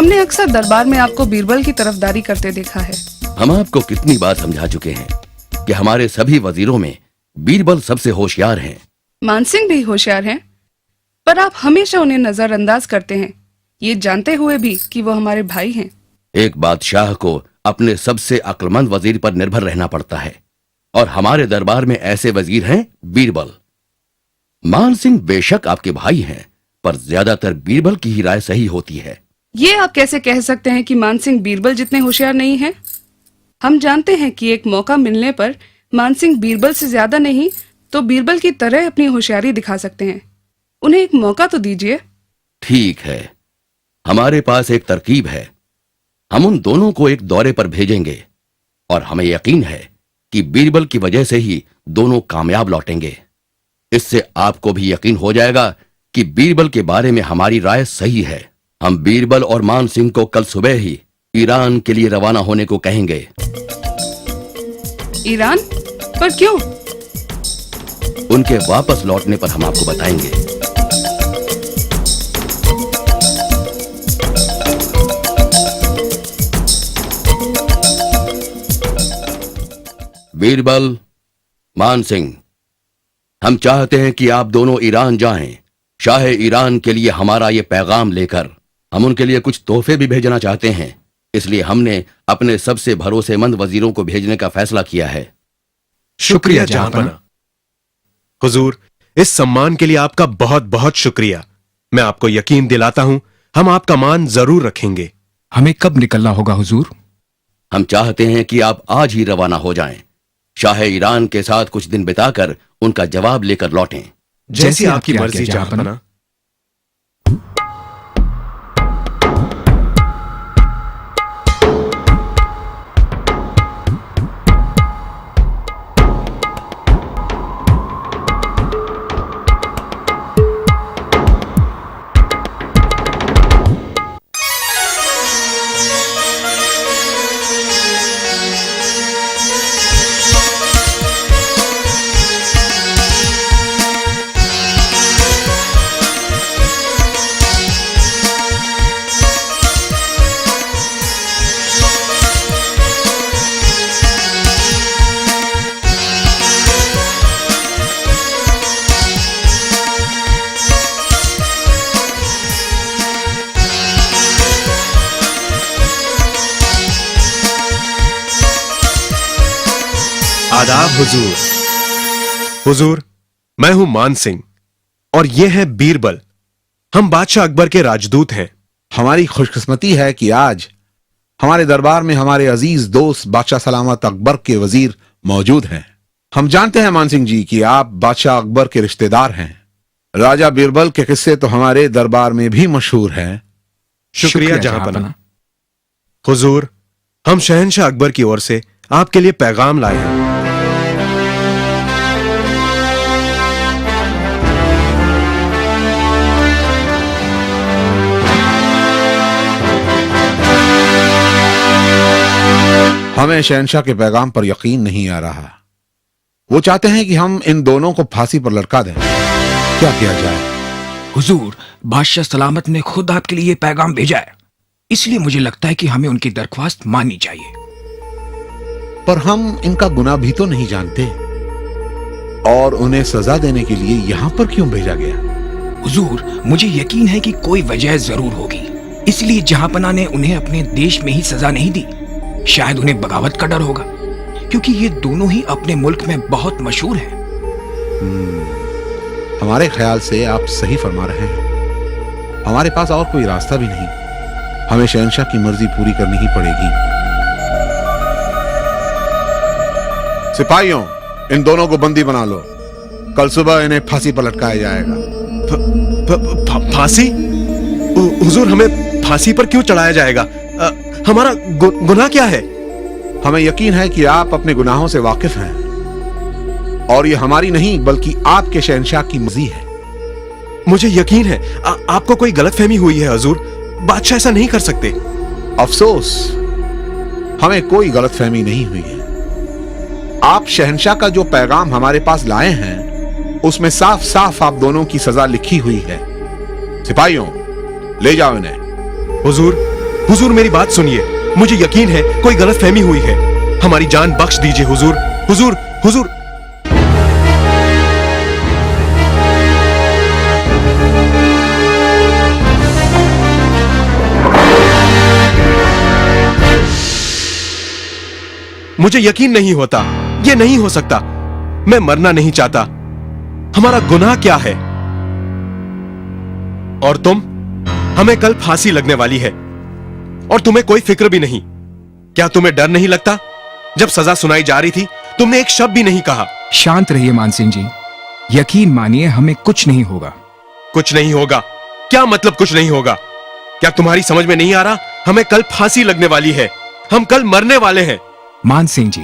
हमने अक्सर दरबार में आपको बीरबल की तरफदारी करते देखा है। हम आपको कितनी बार समझा चुके हैं कि हमारे सभी वजीरों में बीरबल सबसे होशियार हैं। मानसिंह भी होशियार हैं, पर आप हमेशा उन्हें नजरअंदाज करते हैं, ये जानते हुए भी कि वो हमारे भाई हैं। एक बादशाह को अपने सबसे अक्लमंद वजीर पर निर्भर रहना पड़ता है, और हमारे दरबार में ऐसे वजीर हैं बीरबल। मानसिंह बेशक आपके भाई हैं, पर ज्यादातर बीरबल की ही राय सही होती है। ये आप कैसे कह सकते हैं कि मानसिंह बीरबल जितने होशियार नहीं हैं? हम जानते हैं कि एक मौका मिलने पर मानसिंह बीरबल से ज्यादा नहीं तो बीरबल की तरह अपनी होशियारी दिखा सकते हैं। उन्हें एक मौका तो दीजिए। ठीक है, हमारे पास एक तरकीब है। हम उन दोनों को एक दौरे पर भेजेंगे, और हमें यकीन है कि बीरबल की वजह से ही दोनों कामयाब लौटेंगे। इससे आपको भी यकीन हो जाएगा कि बीरबल के बारे में हमारी राय सही है। हम बीरबल और मानसिंह को कल सुबह ही ईरान के लिए रवाना होने को कहेंगे। ईरान? पर क्यों? उनके वापस लौटने पर हम आपको बताएंगे। बीरबल, मानसिंह, हम चाहते हैं कि आप दोनों ईरान जाएं, शाह ईरान के लिए हमारा ये पैगाम लेकर। हम उनके लिए कुछ तोहफे भी भेजना चाहते हैं, इसलिए हमने अपने सबसे भरोसेमंद वजीरों को भेजने का फैसला किया है। शुक्रिया जहांपना। हुजूर, इस सम्मान के लिए आपका बहुत बहुत शुक्रिया। मैं आपको यकीन दिलाता हूं, हम आपका मान जरूर रखेंगे। हमें कब निकलना होगा हुजूर? हम चाहते हैं कि आप आज ही रवाना हो जाएं, शाह ईरान के साथ कुछ दिन बिताकर उनका जवाब लेकर लौटें। जैसी आपकी मर्जी जहांपना। आदाब हुजूर। हुजूर, मैं हूं मानसिंह और ये है बीरबल। हम बादशाह अकबर के राजदूत हैं। हमारी खुशकिस्मती है कि आज हमारे दरबार में हमारे अजीज दोस्त बादशाह सलामत अकबर के वजीर मौजूद हैं। हम जानते हैं मानसिंह जी कि आप बादशाह अकबर के रिश्तेदार हैं। राजा बीरबल के किस्से तो हमारे दरबार में भी मशहूर हैं। शुक्रिया जहांपना। हुजूर, हम शहंशाह अकबर की ओर से आपके लिए पैगाम लाए हैं। हमें शहंशाह के पैगाम पर यकीन नहीं आ रहा। वो चाहते हैं कि हम इन दोनों को फांसी पर लटका दें। क्या किया जाए? हुजूर, बादशाह सलामत ने खुद आपके लिए पैगाम भेजा है, इसलिए मुझे लगता है कि हमें उनकी दरख्वास्त माननी चाहिए। पर हम इनका गुनाह भी तो नहीं जानते, और उन्हें सजा देने के लिए यहां पर क्यों भेजा गया? हुजूर, मुझे यकीन है कि कोई वजह जरूर होगी, इसलिए जहांपना ने उन्हें अपने देश में ही सजा नहीं दी। शायद उन्हें बगावत का डर होगा, क्योंकि ये दोनों ही अपने मुल्क में बहुत मशहूर हैं। हमारे ख्याल से आप सही फरमा रहे हैं। हमारे पास और कोई रास्ता भी नहीं। हमें शहंशाह की मर्जी पूरी करनी ही पड़ेगी। सिपाहियों, इन दोनों को बंदी बना लो। कल सुबह इन्हें फांसी पर लटकाया जाएगा। फांसी? हुजूर, हमें फांसी पर क्यों चढ़ाया जाएगा? हमारा गुनाह क्या है? हमें यकीन है कि आप अपने गुनाहों से वाकिफ हैं, और ये हमारी नहीं बल्कि आपके शहंशाह की मर्जी है। मुझे यकीन है आपको कोई गलतफहमी हुई है हुजूर। बादशाह ऐसा नहीं कर सकते। अफसोस, हमें कोई गलतफहमी नहीं हुई है। आप शहंशाह का जो पैगाम हमारे पास लाए हैं, उसमें साफ साफ आप दोनों की सजा लिखी हुई है। सिपाहियों, ले जाओ इन्हें। हुजूर, हुजूर मेरी बात सुनिए, मुझे यकीन है कोई गलतफहमी हुई है। हमारी जान बख्श दीजिए हुजूर। हुजूर हुजूर मुझे यकीन नहीं होता, ये नहीं हो सकता। मैं मरना नहीं चाहता। हमारा गुनाह क्या है? और तुम, हमें कल फांसी लगने वाली है और तुम्हें कोई फिक्र भी नहीं। क्या तुम्हें डर नहीं लगता? जब सजा सुनाई जा रही थी तुमने एक शब्द भी नहीं कहा। शांत रहिए मानसिंह जी, यकीन मानिए हमें कुछ नहीं होगा। कुछ नहीं होगा? क्या मतलब कुछ नहीं होगा? क्या तुम्हारी समझ में नहीं आ रहा? हमें कल फांसी लगने वाली है, हम कल मरने वाले हैं। मानसिंह जी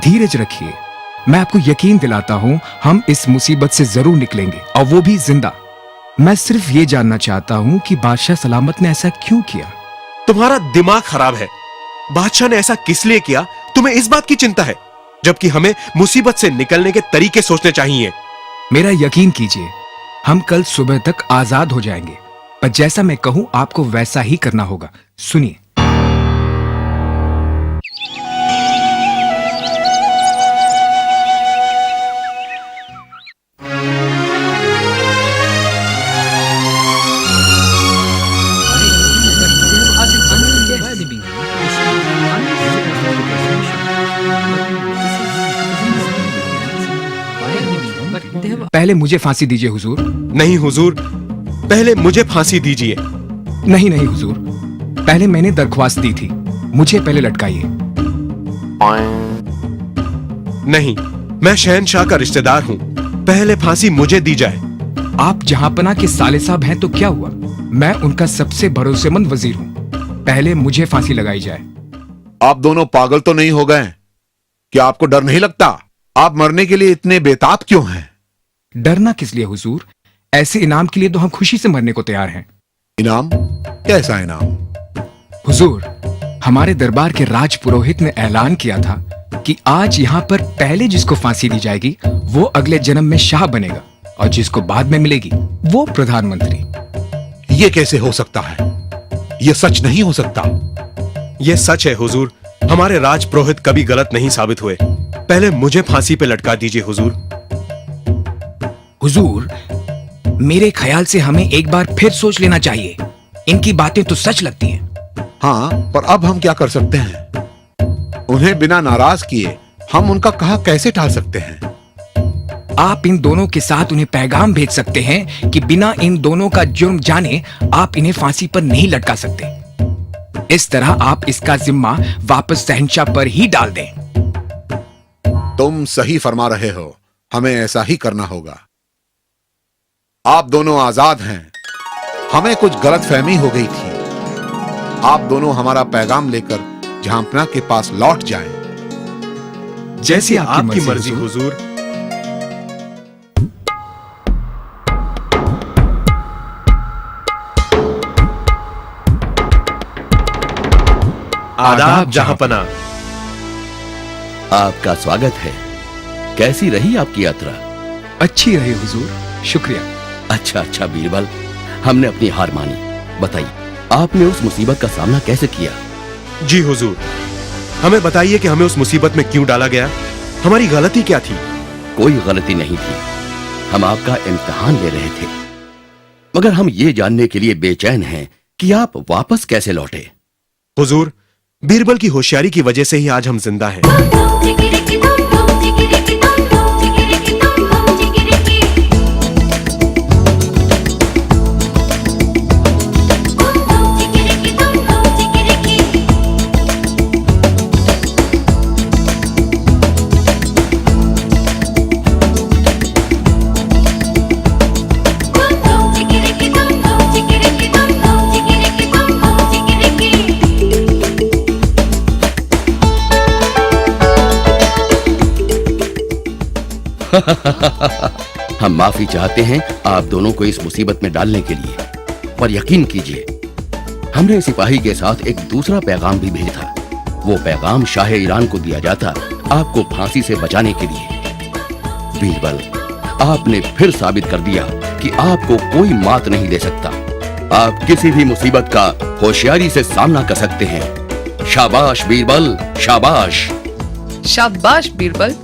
धीरज रखिए, मैं आपको यकीन दिलाता हूं हम इस मुसीबत से जरूर निकलेंगे, और वो भी जिंदा। मैं सिर्फ ये जानना चाहता हूं कि बादशाह सलामत ने ऐसा क्यों किया। तुम्हारा दिमाग खराब है। बादशाह ने ऐसा किस लिए किया तुम्हें इस बात की चिंता है, जबकि हमें मुसीबत से निकलने के तरीके सोचने चाहिए। मेरा यकीन कीजिए, हम कल सुबह तक आजाद हो जाएंगे, पर जैसा मैं कहूं आपको वैसा ही करना होगा। सुनिए। पहले मुझे फांसी दीजिए हुजूर। नहीं हुजूर, पहले मुझे फांसी दीजिए। नहीं नहीं हुजूर, पहले मैंने दरख्वास्त दी थी, मुझे पहले लटकाइए। नहीं, मैं शहनशाह का रिश्तेदार हूं, पहले फांसी मुझे दी जाए। आप जहांपना के साले साहब हैं तो क्या हुआ, मैं उनका सबसे भरोसेमंद वजीर हूं। पहले मुझे फांसी लगाई जाए। आप दोनों पागल तो नहीं हो गए? क्या आपको डर नहीं लगता? आप मरने के लिए इतने बेताब क्यों हैं? डरना किस लिए हुजूर, ऐसे इनाम के लिए तो हम खुशी से मरने को तैयार हैं। इनाम? कैसा इनाम? हुजूर, हमारे दरबार के राज पुरोहित ने ऐलान किया था कि आज यहाँ पर पहले जिसको फांसी दी जाएगी वो अगले जन्म में शाह बनेगा, और जिसको बाद में मिलेगी वो प्रधानमंत्री। ये कैसे हो सकता है? ये सच नहीं हो सकता। यह सच है हुजूर, हमारे राज पुरोहित कभी गलत नहीं साबित हुए। पहले मुझे फांसी पे लटका दीजिए हुजूर। हुजूर, मेरे ख्याल से हमें एक बार फिर सोच लेना चाहिए। इनकी बातें तो सच लगती हैं। हाँ, पर अब हम क्या कर सकते हैं? उन्हें बिना नाराज किए हम उनका कहा कैसे टाल सकते हैं? आप इन दोनों के साथ उन्हें पैगाम भेज सकते हैं कि बिना इन दोनों का जुर्म जाने आप इन्हें फांसी पर नहीं लटका सकते। इस तरह आप इसका जिम्मा वापस शहंशाह पर ही डाल दें। तुम सही फरमा रहे हो, हमें ऐसा ही करना होगा। आप दोनों आजाद हैं। हमें कुछ गलतफहमी हो गई थी। आप दोनों हमारा पैगाम लेकर जहांपना के पास लौट जाएं। जैसी आपकी मर्जी हुजूर। आदाब जहांपना। आपका स्वागत है। कैसी रही आपकी यात्रा? अच्छी रही हुजूर, शुक्रिया। अच्छा बीरबल, हमने अपनी हार मानी। बताइए, आपने उस मुसीबत का सामना कैसे किया? जी हुजूर, हमें बताइए कि हमें उस मुसीबत में क्यों डाला गया, हमारी गलती क्या थी? कोई गलती नहीं थी, हम आपका इम्तिहान ले रहे थे। मगर हम ये जानने के लिए बेचैन हैं कि आप वापस कैसे लौटे। हुजूर, बीरबल की होशियारी की वजह से ही आज हम जिंदा हैं। हम माफी चाहते हैं आप दोनों को इस मुसीबत में डालने के लिए, पर यकीन कीजिए हमने सिपाही के साथ एक दूसरा पैगाम भी भेजा था। वो पैगाम शाह ईरान को दिया जाता आपको फांसी से बचाने के लिए। बीरबल, आपने फिर साबित कर दिया कि आपको कोई मात नहीं दे सकता। आप किसी भी मुसीबत का होशियारी से सामना कर सकते हैं। शाबाश बीरबल, शाबाश। शाबाश बीरबल।